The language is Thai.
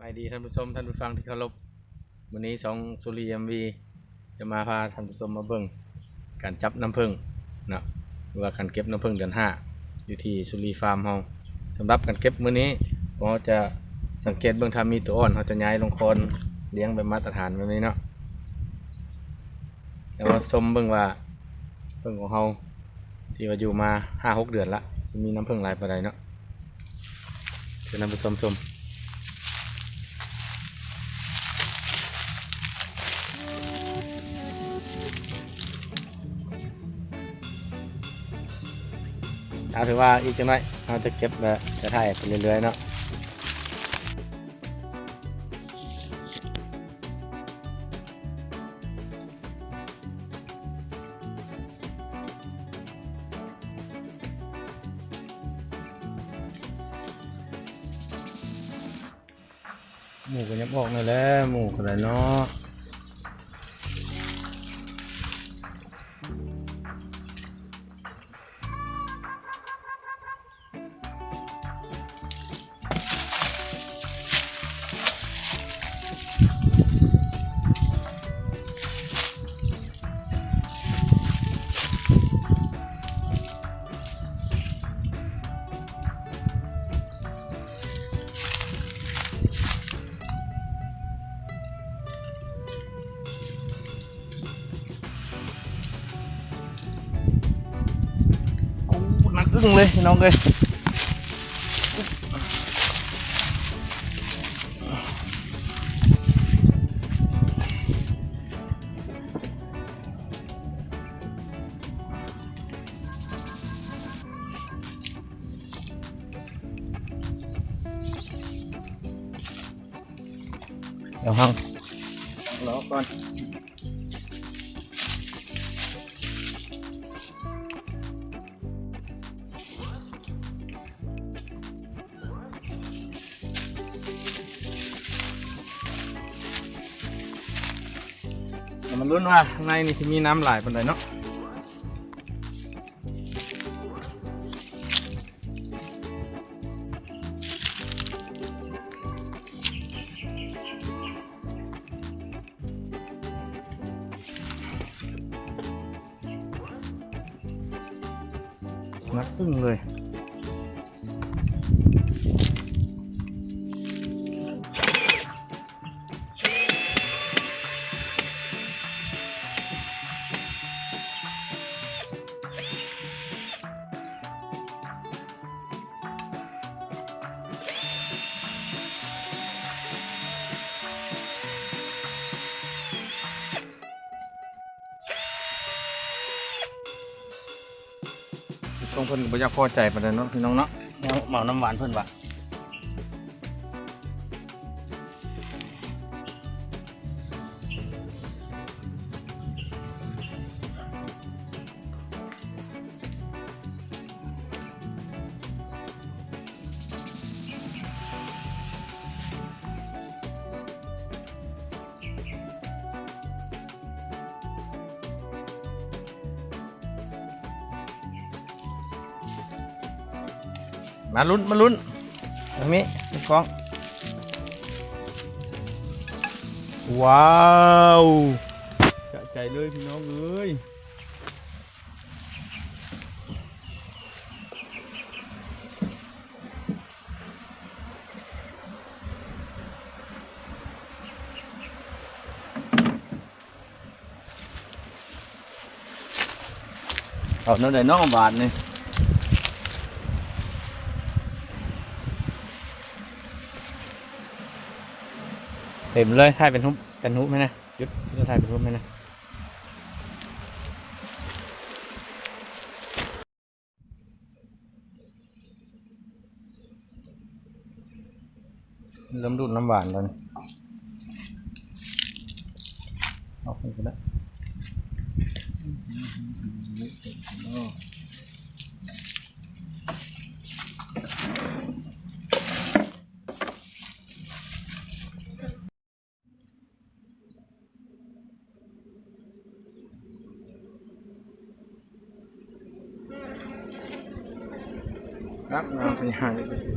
ไปดีท่านผู้ชมท่านผู้ฟังที่เคารพวันนี้สุรีMVจะมาพาท่านผู้ชมมาเบิ่งการจับน้ำผึ้งนะหรือว่าการเก็บน้ำผึ้งเดือน5อยู่ที่สุรีฟาร์มเฮาสำหรับการเก็บมื้อนี้เราจะสังเกตเบิ่งถ้ามีตัวอ่อนเราจะย้ายลงโคนเลี้ยงแบบมาตรฐานแบบนี้เนาะแล้วมาชมเบิ่งว่าผึ้งของเฮาที่ว่าอยู่มา 5-6 เดือนละจะมีน้ำผึ้งหลายปานใดเนาะเชิญท่านผู้ชมเอาถือว่าอีกจังหน่อยเราจะเก็บแบบจะถ่ายไปเรื่อยๆเนาะหมูก็ยับออกมาแล้วหมูก็ได้เนาะหนักอึ้งเลยพี่น้องเลยเดี๋ยวห้องรอก่อนมันลุ้นว่าข้างในนี่จะมีน้ำไหลปานใดเนาะนักอึ้งเลยตรงเพิ่นบ่อยากพอใจปานใดเนาะพี่น้องเนาะเหมาน้ำหวานเพิ่นว่ะมาลุ้นตรงนี้กล้องว้าวจะใจเลยพี่น้องเอ้ยเอาเนื้อได้น้องบาทนี่เต็มเลยถ่ายเป็นหุบไหมนะยุดจะถ่ายเป็นหุบไหมนะเริ่มดูดน้ำหวานแล้วนี่เอาขึ้นไปแล้วครับเราไปหาเลยก็สิ